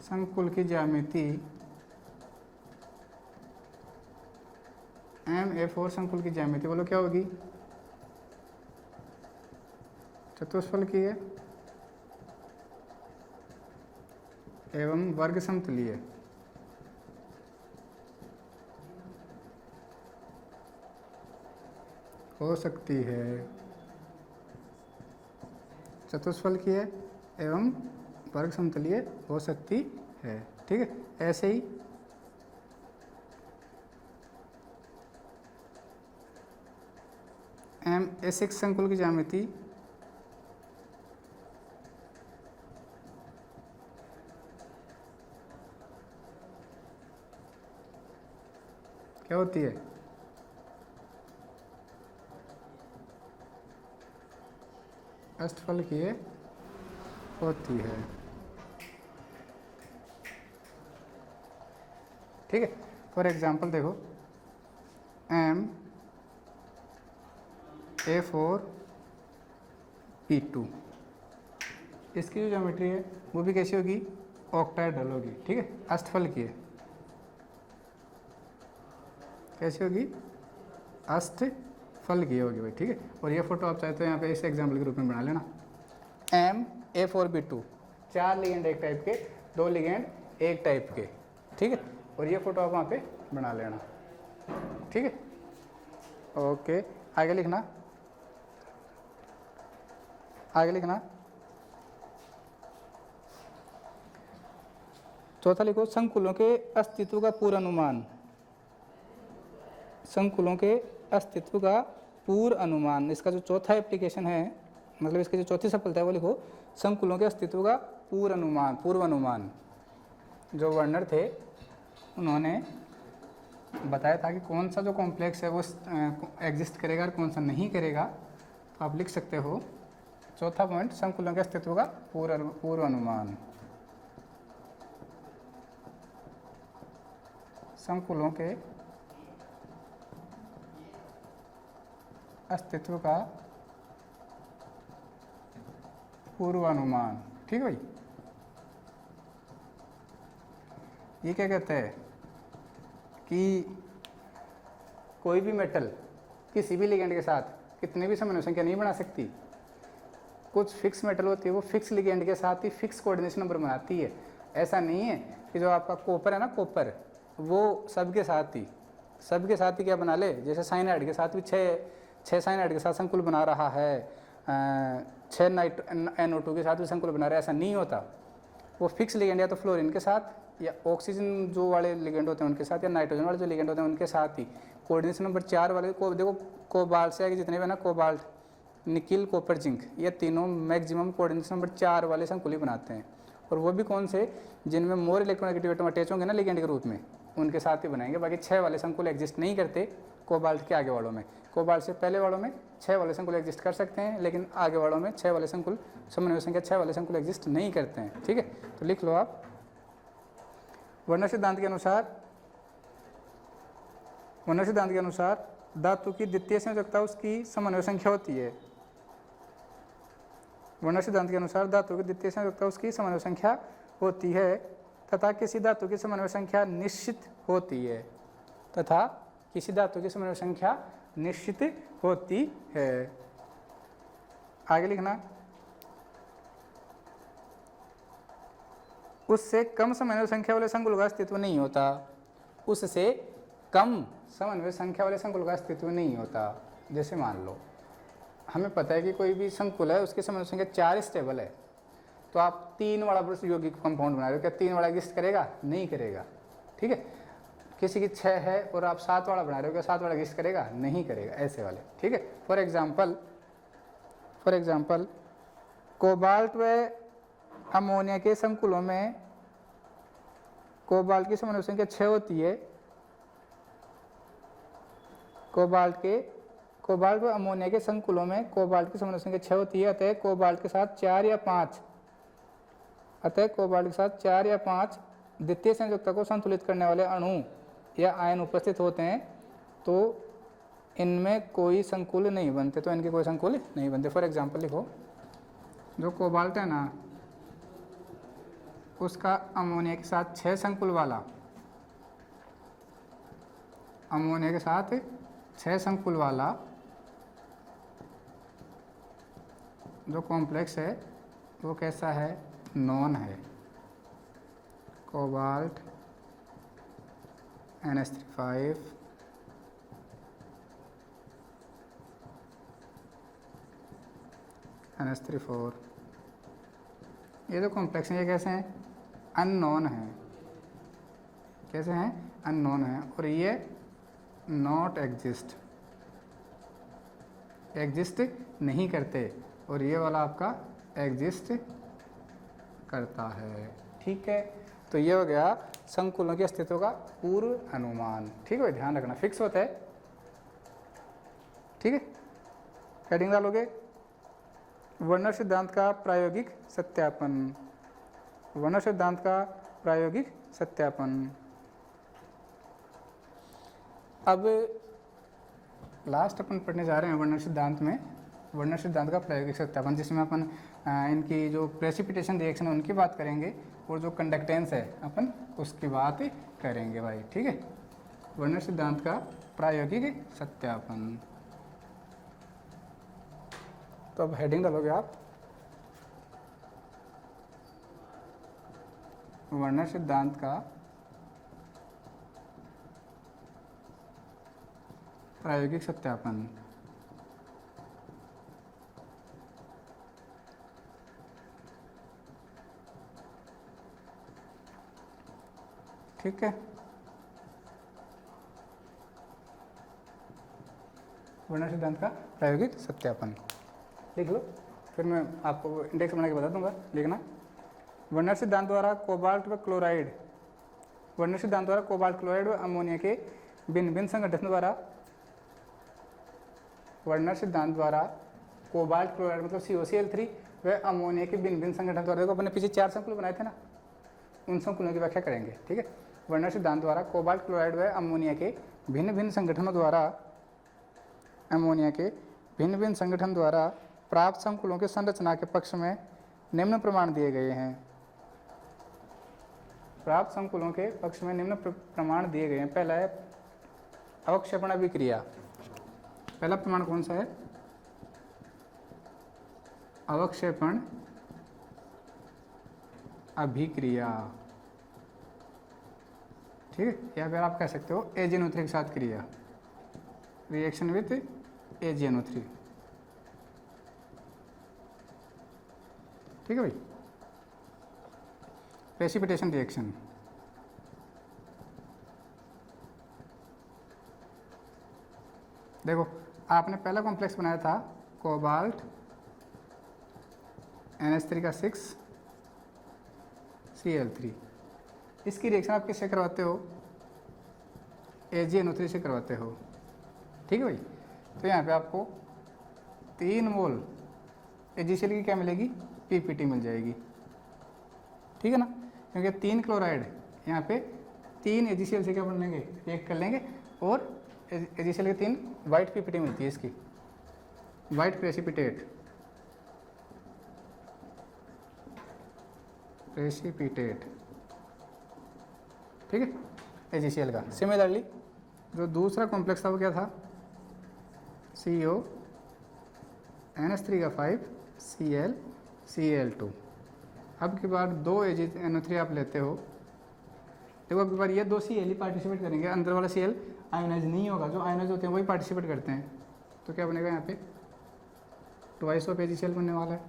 संकुल की ज्यामिति बोलो क्या होगी? चतुष्फल की है एवं वर्ग समतलीय। हो सकती है, चतुष्फल की है एवं वर्ग समतलीय हो सकती है। ठीक है, ऐसे ही MA6 संकुल की ज्यामिति क्या होती है? अष्टफल की होती है। ठीक है, फॉर एग्जाम्पल देखो MA4P2 इसकी जो ज्योमेट्री है वो भी कैसी होगी? ऑक्टाहेड्रल होगी। ठीक है, अष्टफल की है। कैसी होगी? अष्टफल की होगी भाई। ठीक है, और ये फोटो आप चाहे तो यहाँ पे इस एग्जाम्पल के रूप में बना लेना। MA4B2 4 लिगेंड एक टाइप के, 2 लिगेंड एक टाइप के। ठीक है, और ये फोटो आप वहाँ पे बना लेना। ठीक है, ओके, आगे लिखना चौथा लिखो, संकुलों के अस्तित्व का पूर्वानुमान। इसका जो चौथा एप्लीकेशन है, मतलब इसकी जो चौथी सफलता है वो लिखो, संकुलों के अस्तित्व का पूर्वानुमान। जो वर्नर थे उन्होंने बताया था कि कौन सा जो कॉम्प्लेक्स है वो एग्जिस्ट करेगा और कौन सा नहीं करेगा। तो आप लिख सकते हो चौथा पॉइंट, संकुलों के अस्तित्व का पूर्वानुमान। संकुलों के अस्तित्व का पूर्वानुमान। ठीक है भाई, ये क्या कहते हैं कि कोई भी मेटल किसी भी लिगेंड के साथ कितने भी समन्वय संख्या नहीं बना सकती। कुछ फिक्स मेटल होती है वो फिक्स लिगेंड के साथ ही फिक्स कोऑर्डिनेशन नंबर बनाती है। ऐसा नहीं है कि जो आपका कॉपर है ना, कॉपर वो सबके साथ ही क्या बना ले। जैसे साइनाइड के साथ भी छः साइनाइड के साथ संकुल बना रहा है, 6 NO2 के साथ भी संकुल बना रहा है, ऐसा नहीं होता। वो फिक्स लिगेंड या तो फ्लोरीन के साथ या ऑक्सीजन जो वाले लिगेंड होते हैं उनके साथ या नाइट्रोजन वाले जो लिगेंड होते हैं उनके साथ ही। कोऑर्डिनेशन नंबर 4 वाले को देखो, कोबाल्ट से आगे जितने भी ना, कोबाल्ट, निकिल, कॉपर, जिंक, ये तीनों मैक्सिमम कोऑर्डिनेशन नंबर 4 वाले संकुल ही बनाते हैं। और वो भी कौन से? जिनमें मोर इलेक्ट्रोनेगेटिव एटम अटैच होंगे ना लिगेंड के रूप में, उनके साथ ही बनाएंगे। बाकी 6 वाले संकुल एग्जिस्ट नहीं करते कोबाल्ट के आगे वालों में। कोबाल्ट से पहले वालों में 6 वाले संकुल एग्जिस्ट कर सकते हैं, लेकिन आगे वालों में 6 वाले संकुल, समन्वय संख्या 6 वाले संकुल एग्जिस्ट नहीं करते हैं। ठीक है, तो लिख लो आप, वर्नर सिद्धांत के अनुसार धातु की द्वितीय संयोजकता उसकी समन्वय संख्या होती है। वर्नर सिद्धांत के अनुसार धातु की द्वितीय संयोजकता उसकी समन्वय संख्या होती है तथा किसी धातु की समन्वय संख्या निश्चित होती है। आगे लिखना, उससे कम समन्वय संख्या वाले संकुल का अस्तित्व नहीं होता। जैसे मान लो हमें पता है कि कोई भी संकुल है उसकी समन्वय संख्या 4 स्टेबल है, तो आप 3 वाला यौगिक कंपाउंड बना रहे हो, क्या 3 वाला एग्जिस्ट करेगा? नहीं करेगा। ठीक है, किसी की 6 है और आप 7 वाला बना रहे हो, क्या 7 वाला एग्जिस्ट करेगा? नहीं करेगा, ऐसे वाले। ठीक है, फॉर एग्जाम्पल कोबाल्ट व अमोनिया के संकुलों में कोबाल्ट की समन्वय संख्या 6 होती है। कोबाल्ट व अमोनिया के संकुलों में कोबाल्ट की समन्वय संख्या 6 होती है। अतः कोबाल्ट के साथ 4 या 5 द्वितीय संयोजकता को संतुलित करने वाले अणु या आयन उपस्थित होते हैं, तो इनमें कोई संकुल नहीं बनते। तो इनके कोई संकुल नहीं बनते। फॉर एग्जांपल लिखो, जो कोबाल्ट है ना, उसका अमोनिया के साथ 6 संकुल वाला, अमोनिया के साथ 6 संकुल वाला जो कॉम्प्लेक्स है वो कैसा है? नॉन है। कोबाल्ट NH3 NH3 ये जो कॉम्प्लेक्स हैं ये कैसे हैं? अननोन है। कैसे हैं? अननोन है। और ये नॉट एग्जिस्ट नहीं करते, और ये वाला आपका एग्जिस्ट करता है। ठीक है, तो ये हो गया संकुलों के अस्तित्व का पूर्व अनुमान। ठीक है, ध्यान रखना, फिक्स होता है। ठीक है, हेडिंग डालोगे, वर्नर सिद्धांत का प्रायोगिक सत्यापन। वर्नर सिद्धांत का प्रायोगिक सत्यापन। अब लास्ट अपन पढ़ने जा रहे हैं वर्नर सिद्धांत में, वर्नर सिद्धांत का प्रायोगिक सत्यापन, जिसमें अपन इनकी जो प्रेसिपिटेशन रिएक्शन है उनकी बात करेंगे, और जो कंडक्टेंस है अपन उसकी बात करेंगे भाई। ठीक है, वर्नर सिद्धांत का प्रायोगिक सत्यापन। तो अब हेडिंग डालोगे आप, वर्नर सिद्धांत का प्रायोगिक सत्यापन। ठीक है, वर्नर सिद्धांत का प्रायोगिक सत्यापन लिख लो, फिर मैं आपको इंडेक्स बना के बता दूंगा, लिखना। वर्नर सिद्धांत द्वारा कोबाल्ट व क्लोराइड, वर्नर सिद्धांत द्वारा कोबाल्ट क्लोराइड व अमोनिया के भिन्न भिन्न संगठन द्वारा, वर्नर सिद्धांत द्वारा कोबाल्ट क्लोराइड मतलब COCl3 व अमोनिया के भिन्न भिन्न संगठन द्वारा, देखो अपने पीछे 4 संकुल बनाए थे ना, उन संकुलों की व्याख्या करेंगे। ठीक है, वर्नर सिद्धांत द्वारा कोबाल्ट क्लोराइड व अमोनिया के भिन्न भिन्न संगठनों द्वारा, अमोनिया के भिन्न भिन्न संगठन द्वारा प्राप्त संकुलों के संरचना के पक्ष में निम्न प्रमाण दिए गए हैं। प्राप्त संकुलों के पक्ष में निम्न प्रमाण दिए गए हैं। पहला है अवक्षेपण अभिक्रिया। पहला प्रमाण कौन सा है? अवक्षेपण अभिक्रिया। ठीक है, या फिर आप कह सकते हो AgNO3 के साथ क्रिया, रिएक्शन विथ AgNO3। ठीक है भाई, प्रेसिपिटेशन रिएक्शन। देखो आपने पहला कॉम्प्लेक्स बनाया था कोबाल्ट NH3 का 6 Cl3, इसकी रिएक्शन आप किससे करवाते हो? AgNO3 से करवाते हो। ठीक है भाई, तो यहाँ पे आपको 3 मोल AgCl की क्या मिलेगी? PPT मिल जाएगी। ठीक है ना, क्योंकि 3 क्लोराइड यहाँ पे 3 AgCl से क्या बन लेंगे? रिएक्ट कर लेंगे, और AgCl के 3 वाइट PPT मिलती है इसकी, वाइट प्रेसिपिटेट। ठीक है, AgCl का। सिमिलरली जो दूसरा कॉम्प्लेक्स था वो क्या था? CO NH3 का 5 Cl2। अब की बार 2 AgNO3 आप लेते हो, देखो अब की बार ये 2 Cl ही पार्टिसिपेट करेंगे, अंदर वाला Cl आयोनाइज नहीं होगा, जो आयोनाइज होते हैं वही पार्टिसिपेट करते हैं। तो क्या बनेगा यहाँ पे? 2 AgCl बनने वाला है।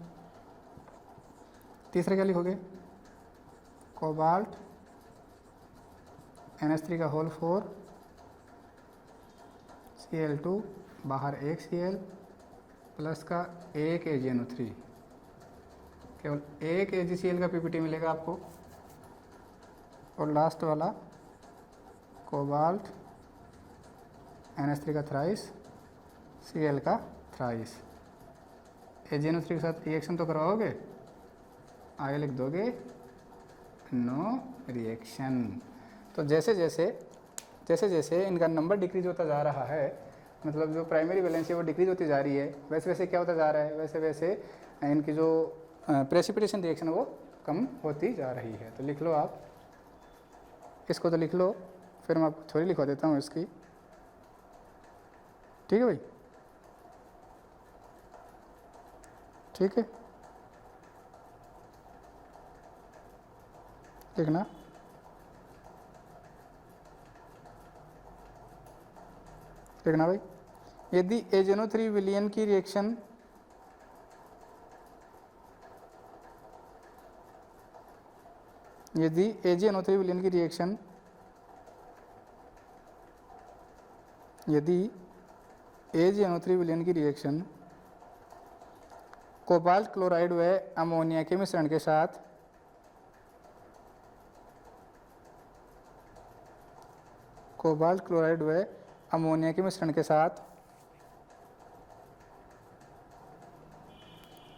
तीसरे क्या लिखोगे, कोबाल्ट NH3 का होल 4 Cl2 बाहर एक Cl प्लस का एक AgNO3, केवल एक AgCl का PPT मिलेगा आपको। और लास्ट वाला कोबाल्ट NH3 का थ्राइस Cl का थ्राइस। AgNO3 के साथ रिएक्शन तो करवाओगे, आगे लिख दोगे नो रिएक्शन। तो जैसे जैसे इनका नंबर डिक्रीज होता जा रहा है, मतलब जो प्राइमरी वैलेंसी है वो डिक्रीज होती जा रही है, वैसे वैसे क्या होता जा रहा है, वैसे वैसे इनकी जो प्रेसिपिटेशन रिएक्शन वो कम होती जा रही है। तो लिख लो आप इसको, तो लिख लो, फिर मैं आपको थोड़ी लिखवा देता हूँ इसकी, ठीक है भाई, ठीक है, लिखना। लिखना भाई, यदि AgNO3 विलियन की रिएक्शन यदि AgNO3 विलियन की रिएक्शन यदि AgNO3 विलियन की रिएक्शन कोबाल्ट क्लोराइड व अमोनिया के मिश्रण के साथ कोबाल्ट क्लोराइड व अमोनिया के मिश्रण के साथ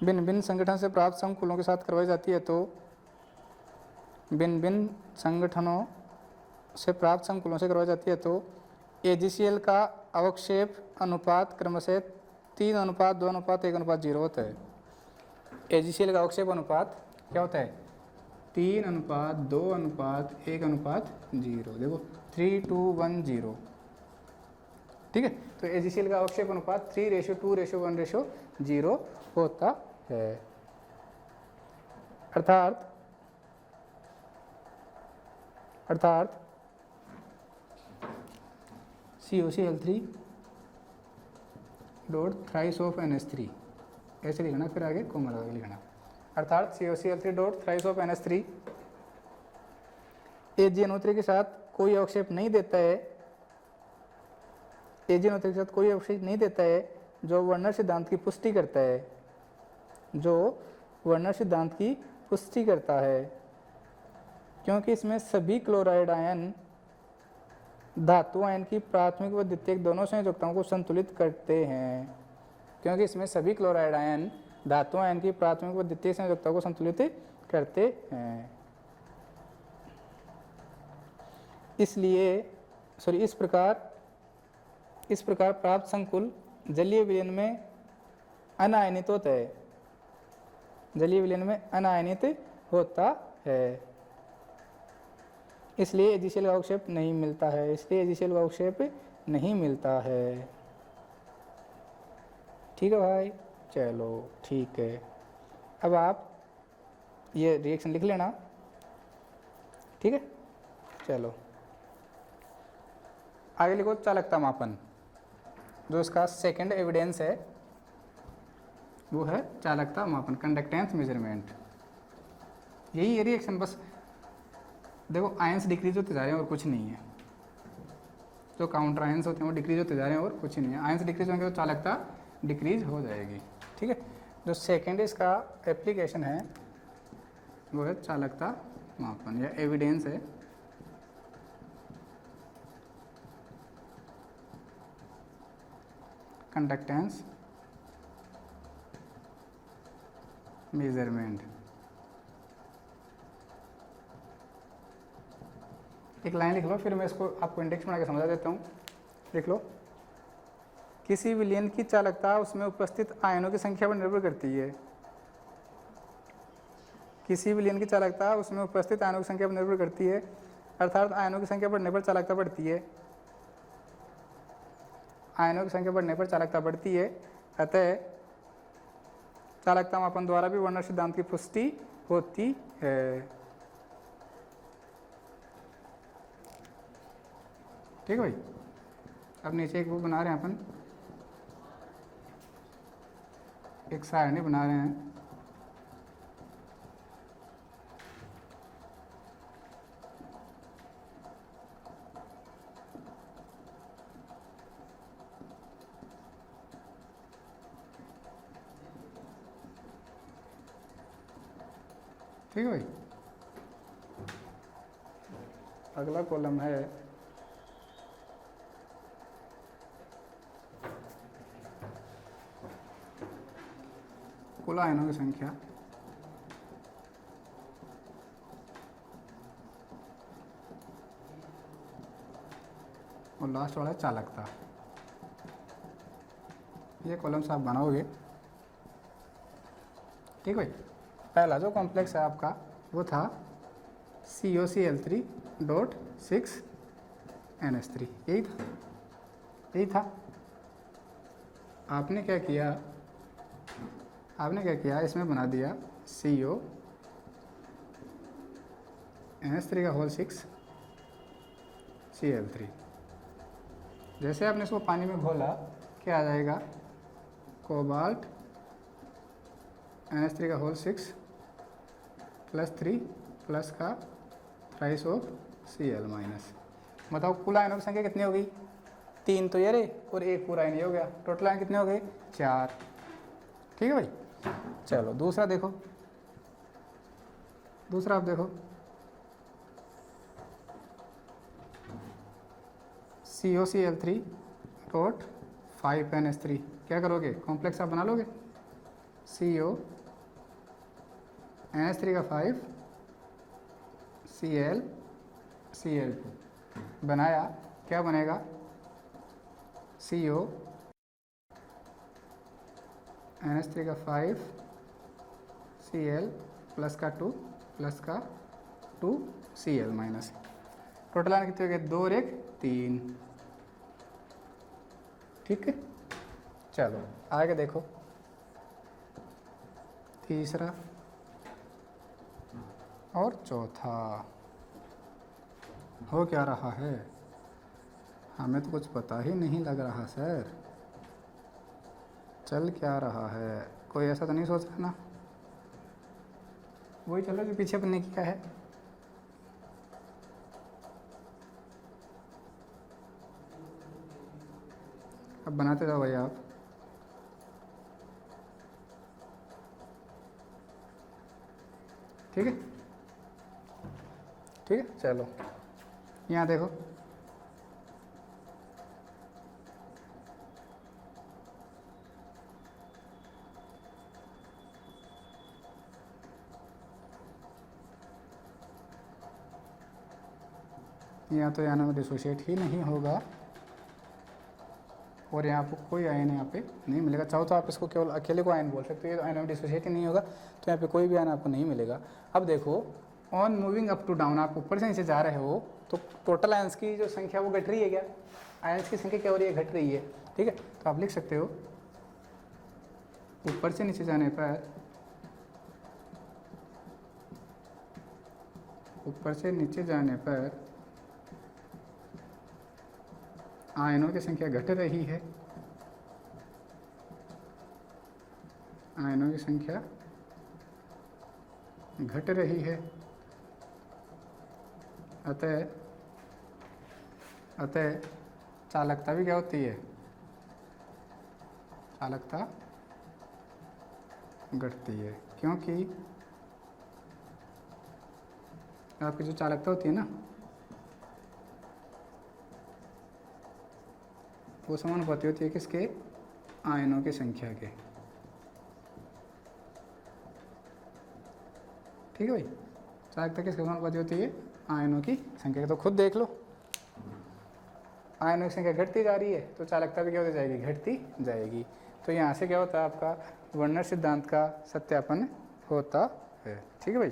भिन्न भिन्न संगठन से प्राप्त समकुलों के साथ करवाई जाती है, तो भिन्न भिन्न संगठनों से प्राप्त समकुलों से करवाई जाती है तो AgCl का अवक्षेप अनुपात क्रमशः 3:2:1:0 होता है। AgCl का अवक्षेप अनुपात क्या होता है, 3:2:1:0। देखो 3:2:1:0, ठीक है। तो AgCl का अवक्षेप अनुपात 3:2:1:0 होता है। अर्थात COCl3 dot thrice of NH3, ऐसे लिखना, फिर आगे कोमा लगा के लिखना। अर्थात COCl3 dot thrice of NH3 AgNO3 के साथ कोई अवक्षेप नहीं देता है, AgNO3 के साथ कोई अवक्षेप नहीं देता है जो वर्नर सिद्धांत की पुष्टि करता है, जो वर्नर सिद्धांत की पुष्टि करता है, क्योंकि इसमें सभी क्लोराइड आयन धातु आयन की प्राथमिक व द्वितीयक दोनों संयोजकताओं को संतुलित करते हैं। क्योंकि इसमें सभी क्लोराइड आयन धातु आयन की प्राथमिक व द्वितीयक संयोजकताओं को संतुलित करते हैं। इस प्रकार प्राप्त संकुल जलीय विलयन में अनायनित होता है, जलीय विलयन में अनायनित होता है। इसलिए AgCl का अवक्षेप नहीं मिलता है, इसलिए AgCl का अवक्षेप नहीं मिलता है। ठीक है भाई, चलो ठीक है। अब आप ये रिएक्शन लिख लेना, ठीक है। चलो आगे लिखो चालकता मापन। जो इसका सेकंड एविडेंस है वो है चालकता मापन, कंडक्टेंस मेजरमेंट। यही है रिएक्शन, बस देखो आयंस डिक्रीज होते जा रहे हैं और कुछ नहीं है। जो काउंटर आयंस होते हैं वो डिक्रीज होते जा रहे हैं और कुछ नहीं है। आयंस डिक्रीज होंगे तो चालकता डिक्रीज हो जाएगी, ठीक है। जो सेकेंड इसका एप्लीकेशन है वो है चालकता मापन या एविडेंस है। Conductance measurement. एक लाइन लिख लो, फिर मैं इसको आपको इंडेक्स बना के समझा देता हूँ। लिख लो, किसी विलयन की चालकता उसमें उपस्थित आयनों की संख्या पर निर्भर करती है। किसी विलयन की चालकता उसमें उपस्थित आयनों की संख्या पर निर्भर करती है, अर्थात आयनों की संख्या बढ़ने पर चालकता बढ़ती है। आयनों की संख्या बढ़ने पर चालकता बढ़ती है, अतः चालकता मापन द्वारा भी वर्नर सिद्धांत की पुष्टि होती है। ठीक है भाई। अब नीचे एक वो बना रहे हैं अपन, एक सारणी बना रहे हैं। ठीक है भाई। अगला कॉलम है कुल आयनों की संख्या और लास्ट वाला है चालकता। ये कॉलम्स आप बनाओगे, ठीक भाई। पहला जो कॉम्प्लेक्स है आपका वो था COCl3.6NH3, यही था। आपने क्या किया, इसमें बना दिया CONH3 का होल 6 Cl3। जैसे आपने इसको पानी में घोला क्या आ जाएगा, कोबाल्ट NH3 का होल 6 +3 प्लस का थ्राइस ऑफ Cl माइनस। बताओ कुल आयनों की संख्या कितनी हो गई, 3 तो ये रे और एक पूरा आयन ये हो गया, टोटल आयन कितने हो गए 4। ठीक है भाई। चलो दूसरा देखो, दूसरा आप देखो COCl3.5NH3। क्या करोगे, कॉम्प्लेक्स आप बना लोगे। CONH3 का 5 Cl2 बनाया, क्या बनेगा CONH3 का 5 Cl प्लस का 2 प्लस का 2 Cl माइनस। टोटल आयन कितने हो गए, 2 और 1 3। ठीक है। चलो आगे देखो, तीसरा और चौथा हो क्या रहा है, हमें तो कुछ पता ही नहीं लग रहा सर, चल क्या रहा है। कोई ऐसा तो नहीं सोच रहा ना, वही चलो जो पीछे अपने किया है। अब बनाते जाओ भाई आप। ठीक है, ठीक है। चलो यहाँ देखो, यहाँ तो आयन में डिसोशिएट ही नहीं होगा और यहाँ पर कोई आयन यहाँ पे नहीं मिलेगा। चाहो तो आप इसको केवल अकेले को आयन बोल सकते हो, ये तो आयन में डिसोशिएट ही नहीं होगा तो यहाँ पे कोई भी आयन आपको नहीं मिलेगा। अब देखो, on moving up to down, आप ऊपर से नीचे जा रहे हो तो टोटल आयंस की जो संख्या वो घट रही है। क्या आयंस की संख्या क्या हो रही है, घट रही है। ठीक है, तो आप लिख सकते हो ऊपर से नीचे जाने पर, ऊपर से नीचे जाने पर आयनों की संख्या घट रही है, आयनों की संख्या घट रही है। अतः चालकता भी क्या होती है, चालकता घटती है, क्योंकि आपकी जो चालकता होती है ना वो समानुपाती होती है किसके, आयनों की संख्या के। ठीक है भाई, चालकता किसके समानुपाती होती है, आयनों की संख्या के। तो खुद देख लो, आयनों की संख्या घटती जा रही है तो चालकता भी क्या होती जाएगी, घटती जाएगी। तो यहाँ से क्या होता है, आपका वर्नर सिद्धांत का सत्यापन होता है। ठीक है भाई,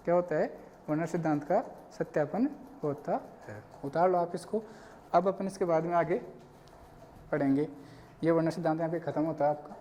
क्या होता है, वर्नर सिद्धांत का सत्यापन होता है। उतार लो आप इसको। अब अपन इसके बाद में आगे पढ़ेंगे। ये वर्नर सिद्धांत यहाँ पे ख़त्म होता है आपका।